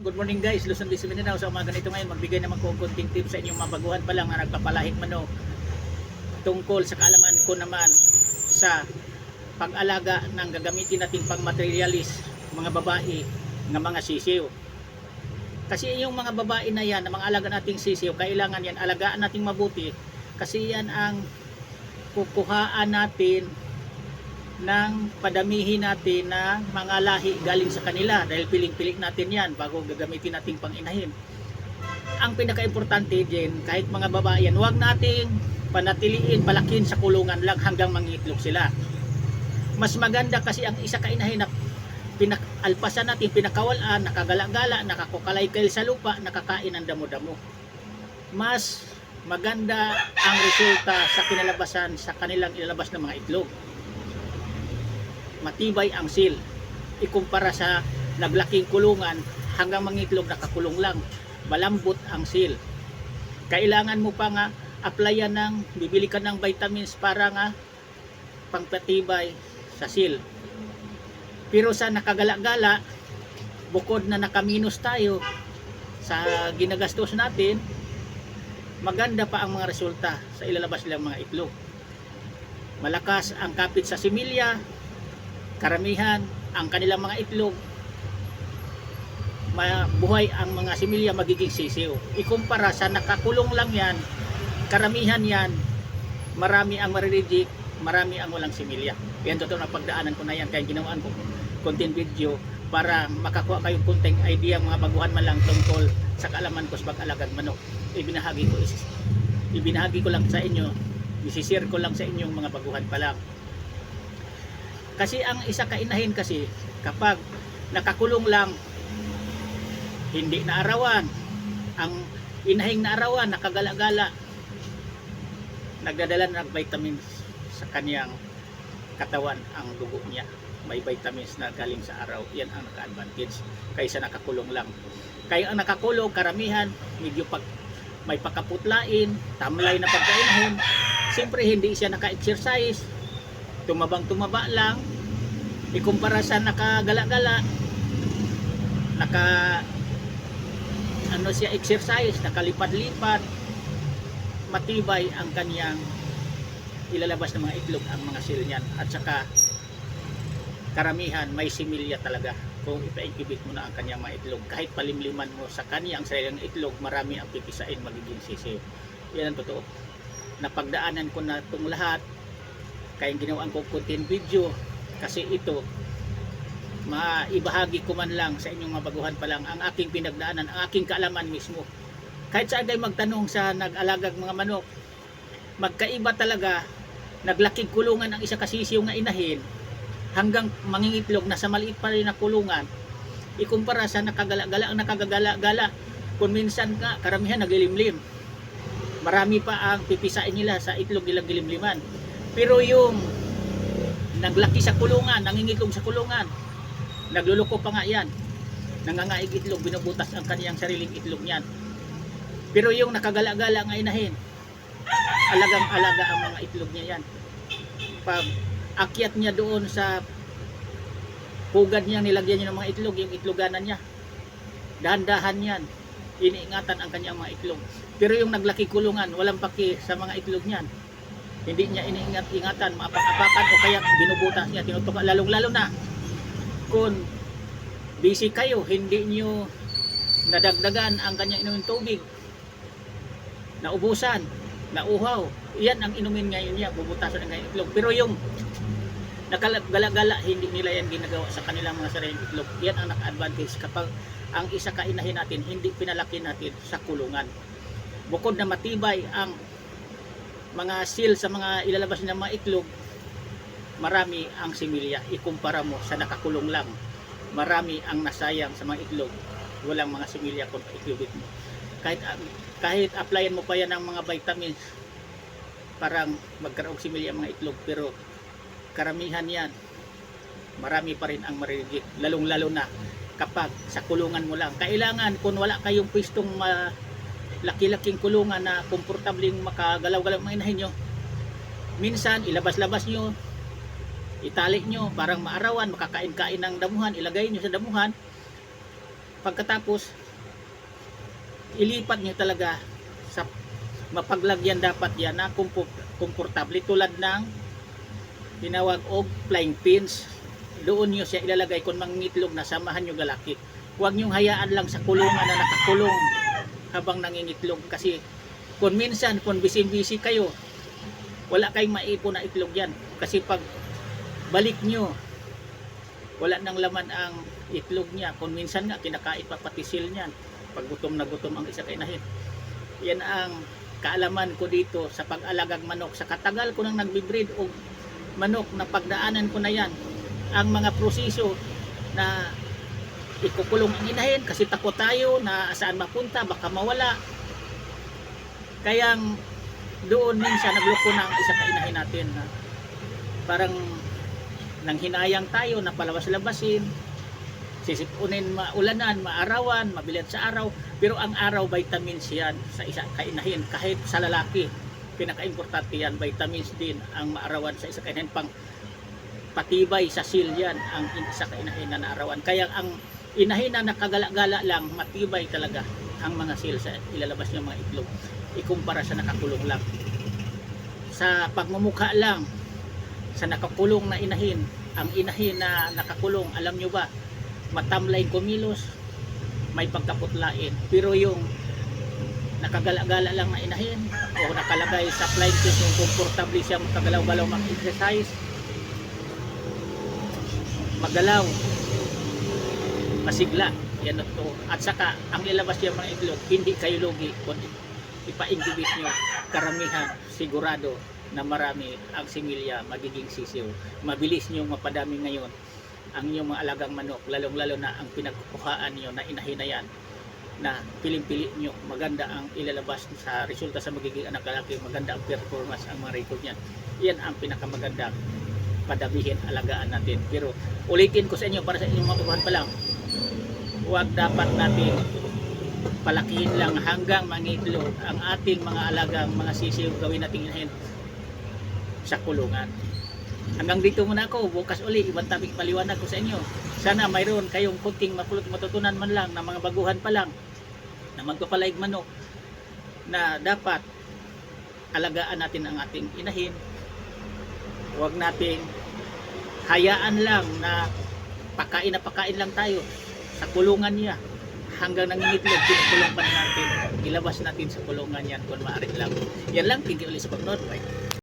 Good morning guys, Luzon, Visayas, Mindanao. Sa umaga nito ngayon, magbigay naman ko konting tips sa inyong mabaguhan pa lang na nagpapalahik manok tungkol sa kaalaman ko naman sa pag-alaga ng gagamitin nating pang-materialis mga babae ng mga sisiw. Kasi yung mga babae na yan, na mga alaga nating sisiw, kailangan yan alagaan nating mabuti kasi yan ang kukuhaan natin nang padamihin natin na mga lahi galing sa kanila dahil piling-piling natin yan bago gagamitin nating panginahin. Ang pinaka-importante din, kahit mga babae yan, huwag nating panatiliin, palakin sa kulungan lang hanggang mangitlog sila. Mas maganda kasi ang isa kainahin na pinalpasan natin, pinakawalan, nakagala-gala, nakakukalay-kay sa lupa, nakakain ng damo-damo. Mas maganda ang resulta sa kinalabasan sa kanilang ilalabas ng mga itlog. Matibay ang seal ikumpara sa naglaking kulungan hanggang mangitlog nakakulong lang, malambot ang seal. Kailangan mo pa nga applyan bibili ka ng vitamins para nga pangpatibay sa seal. Pero sa nakagala-gala, bukod na nakaminos tayo sa ginagastos natin, maganda pa ang mga resulta sa ilalabas nilang mga itlog. Malakas ang kapit sa similya. Karamihan ang kanilang mga itlog, mabuhay ang mga similya, magiging sisiw. Ikumpara sa nakakulong lang yan, karamihan yan, marami ang marireject, marami ang walang similya. Yan totoo na pagdaanan ko na yan, kaya ginawaan ko content video para makakuha kayong konting idea, mga baguhan man lang tungkol sa kaalaman ko sa pag-alagang manok. Ibinahagi ko lang sa inyo, isishare ko lang sa inyong mga baguhan pa lang. Kasi ang isa kainahin kasi, kapag nakakulong lang, hindi naarawan, ang inahing naarawan, nakagala-gala, nagdadala ng vitamins sa kanyang katawan, ang dugo niya. May vitamins na galing sa araw, yan ang naka-advantage kaysa nakakulong lang. Kaya ang nakakulong, karamihan, medyo may pakaputlain, tamlay na pagkainahin, siyempre hindi siya naka-exercise, tumaba lang, ikumpara sa nakagala-gala, siya exercise, nakalipad-lipad, matibay ang kaniyang ilalabas ng mga itlog, ang mga seal niyan. At saka karamihan may similya talaga kung ipa-incubate mo na ang kaniyang mga itlog. Kahit palimliman mo sa kaniyang sariling itlog, marami ang pipisain, magiging sisiw. Yan ang totoo. Napagdaanan ko na itong lahat, kaya ginawaan ko content video kasi ito maibahagi ko man lang sa inyong mabaguhan pa lang ang aking pinagdaanan, ang aking kaalaman mismo. Kahit saan kayo magtanong sa nag-alagag mga manok, magkaiba talaga. Naglaking kulungan ang isa kasisiw nga inahin hanggang mangingitlog na sa maliit pa rin na kulungan, ikumpara sa nakagala-gala. Ang nakagala-gala kung minsan nga karamihan naglilimlim, marami pa ang pipisain nila sa itlog nilang gilimliman. Pero yung naglaki sa kulungan, nangingitlog sa kulungan, nagluluko pa nga yan, nangangaig itlog, binubutas ang kaniyang sariling itlog niyan. Pero yung nakagala-gala nga inahin, alagang-alaga ang mga itlog niya yan. Pag akyat niya doon sa pugad niya, nilagyan niya ng mga itlog, yung itloganan niya, dahan-dahan yan, iniingatan ang kaniyang mga itlog. Pero yung naglaki kulungan, walang paki sa mga itlog niyan, hindi niya iniingat-ingatan, maapak-apakan o kaya binubutas niya, tinutuka. Lalong-lalo na kung busy kayo, hindi niyo nadagdagan ang kanyang inumin tubig, naubusan, nauhaw, yan ang inumin ngayon niya, bubutasan ng kanyang itlog. Pero yung nakagala-gala, hindi nila yan ginagawa sa kanilang mga sariling itlog. Yan ang naka-advantage kapag ang isa kainahin natin, hindi pinalaki natin sa kulungan. Bukod na matibay ang mga seal sa mga ilalabas ng mga itlog, marami ang similya. Ikumpara mo sa nakakulong lang, marami ang nasayang sa mga itlog, walang mga similya kung iklubit mo. Kahit applyan mo pa yan ng mga vitamins, parang magkaroong similya ang mga itlog, pero karamihan yan, marami pa rin ang maririgit, lalong-lalo na kapag sa kulungan mo lang. Kailangan kung wala kayong pwestong laki-laking kulungan na komportabling makagalaw-galaw mga inahin nyo, minsan ilabas-labas nyo, itali nyo, parang maarawan, makakain-kain ng damuhan, ilagay nyo sa damuhan, Pagkatapos, ilipat nyo talaga sa mapaglagyan dapat yan na komportable tulad ng tinawag og flying pins. Doon nyo siya ilalagay kung mangingitlog na samahan nyo galaki. Huwag nyo hayaan lang sa kulungan na nakakulong habang nangingitlog, kasi kung minsan kung busy kayo, wala kayong maipon na itlog yan, kasi pag balik nyo wala nang laman ang itlog niya. Kung minsan nga kinakain pa pati sil niyan pag gutom na gutom ang isa kainahin. Yan ang kaalaman ko dito sa pag-alagag manok. Sa katagal ko nang nagbibreed og manok, na pagdaanan ko na yan ang mga proseso na ikukulong ang inahin, kasi takot tayo na saan mapunta, baka mawala. Kayang doon minsan nagloko na ang isa kainahin natin, na parang nang hinayang tayo na palabas-labasin, sisipunin, maulanan, maarawan, mabilad sa araw. Pero ang araw, vitamins yan sa isa kainahin. Kahit sa lalaki, pinaka-importante yan, vitamins din ang maarawan sa isa kainahin. Pang patibay sa sil yan ang isa kainahin na naarawan. Kaya ang inahin na nakagala-gala lang, matibay talaga ang mga sil sa ilalabas ng mga itlog, ikumpara sa nakakulong lang. Sa pagmumukha lang, sa nakakulong na inahin, ang inahin na nakakulong, alam nyo ba, matamlay kumilos, may pagkaputlain. Pero yung nakagala-gala lang na inahin o nakalagay sa flying fish, yung komportable siya magkagalaw-galaw, mag-exercise, magalaw, masigla, yan to. At saka ang ilabas niya mga itlog, hindi kayo lugi kung ipa-incubate nyo. Karamihan sigurado na marami ang similya magiging sisiw. Mabilis nyo mapadami ngayon ang inyong mga alagang manok, lalong-lalo na ang pinagkukuhaan nyo na inahin na yan, na piling-pili nyo, maganda ang ilalabas sa resulta sa magiging anak lalaki, maganda ang performance, ang mga record niyan. Yan ang pinakamagandang padamihin, alagaan natin. Pero ulitin ko sa inyo, para sa inyong mga baguhan pa lang, huwag dapat natin palakihin lang hanggang mangitlog ang ating mga alagang mga sisiw, gawin natin inahin sa kulungan. Hanggang dito muna ako, bukas uli ibang topic paliwanag ko sa inyo. Sana mayroon kayong kunting matutunan man lang na mga baguhan pa lang na magpapalaig manok, na dapat alagaan natin ang ating inahin. Huwag nating hayaan lang na pakain lang tayo sa kulungan niya hanggang nangingitlog, pinukulong pa natin, ilabas natin sa kulungan yan kung maaari lang. Yan lang, thank you ulit sa pagnood. Bye.